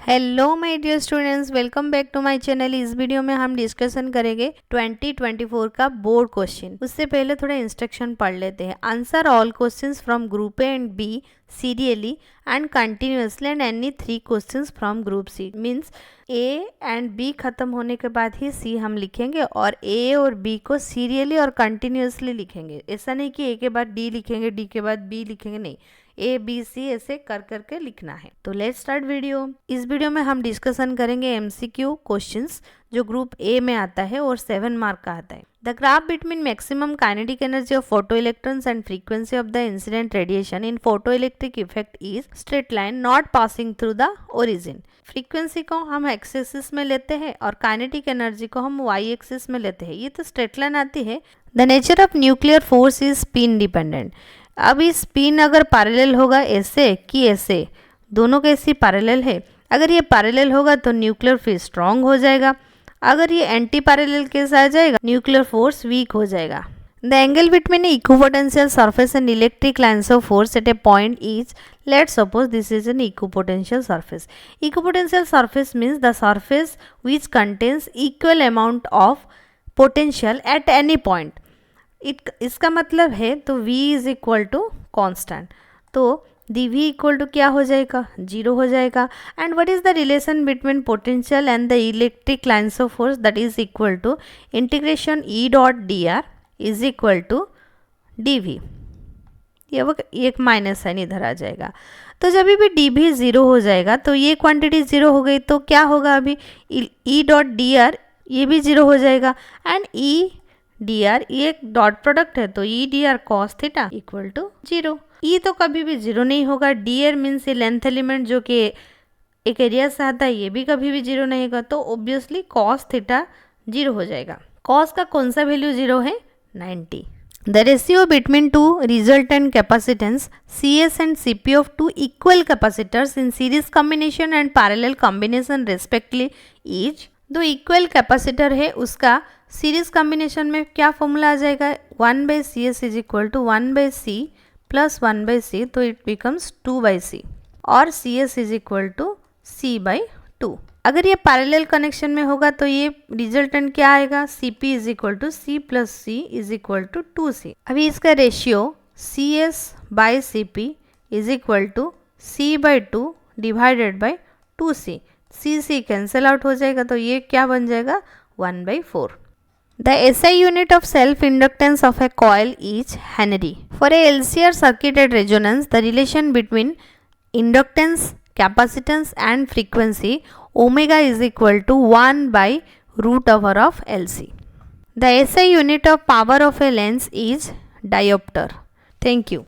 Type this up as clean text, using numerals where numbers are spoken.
Hello my dear students, welcome back to my channel. इस video में हम discussion करेंगे 2024 का बोर्ड क्वेश्चन। उससे पहले थोड़ा इंस्ट्रक्शन पढ़ लेते हैं। Answer all questions from group A and B serially and continuously and any 3 questions from group C. Means A and B खत्म होने के बाद ही सी हम लिखेंगे और ए और बी को सीरियली और कंटिन्यूअसली लिखेंगे। ऐसा नहीं कि ए के बाद डी लिखेंगे, डी के बाद बी लिखेंगे, नहीं, ए बी सी ऐसे कर करके लिखना है। तो लेट्स स्टार्ट वीडियो। इस वीडियो में हम डिस्कशन करेंगे एमसीक्यू क्वेश्चंस जो ग्रुप ए में आता है और 7 मार्क का आता है। The graph between maximum kinetic energy of photo electrons and frequency of the incident radiation in photo electric effect is straight line not passing through the origin. Frequency को हम x axis में लेते हैं और kinetic energy को हम Y axis में लेते हैं। ये तो स्ट्रेट लाइन आती है। The nature of nuclear force is spin dependent. अब इस स्पिन अगर पैरेलल होगा ऐसे कि ऐसे, दोनों कैसी पैरेलल है। अगर ये पैरेलल होगा तो न्यूक्लियर फील्ड स्ट्रांग हो जाएगा। अगर ये एंटी पैरेलल केस आ जाएगा, न्यूक्लियर फोर्स वीक हो जाएगा। The angle between equipotential surface and electric lines of force at a point is, let's suppose this is an equipotential surface. Equipotential surface means the surface which contains equal amount of potential at any point. इसका मतलब है तो v is equal to constant, तो dv equal to क्या हो जाएगा, 0 हो जाएगा। And what is the relation between potential and the electric lines of force, that is equal to integration e dot D R is equal to dv। ये वो एक minus sign इधर आ जाएगा। तो जब भी dv 0 हो जाएगा तो ये क्वांटिटी 0 हो गई, तो क्या होगा अभी e डॉट डी आर ये भी 0 हो जाएगा। एंड e डी आर ये एक डॉट प्रोडक्ट है, तो E D R cos theta equal to 0। E तो कभी भी 0 नहीं होगा। डी आर मीन्स ये लेंथ एलिमेंट जो कि एक एरिया से आता है, ये भी कभी भी 0 नहीं होगा। तो ऑब्वियसली कॉस थीटा 0 हो जाएगा। कॉस का कौन सा वैल्यू 0 है, 90। The ratio between two resultant capacitance CS and CP of two equal capacitors in series combination and parallel combination respectively is, दो इक्वल कैपेसिटर है उसका सीरीज कॉम्बिनेशन में क्या फॉर्मूला आ जाएगा, 1/CS is equal to 1/C plus 1/C, तो it becomes 2/C और CS is equal to C/2। अगर ये पैरेलल कनेक्शन में होगा तो ये रिजल्टेंट क्या आएगा, CP is equal to C plus C is equal to 2C। अभी इसका ratio CS/CP is equal to C/2 divided by 2C। C cancel out हो जाएगा, तो ये क्या बन जाएगा, 1/4। The SI unit of self-inductance of a coil is Henry. For a LCR circuit at resonance, the relation between inductance, capacitance and frequency omega is equal to 1/√over of LC. The SI unit of power of a lens is diopter. Thank you.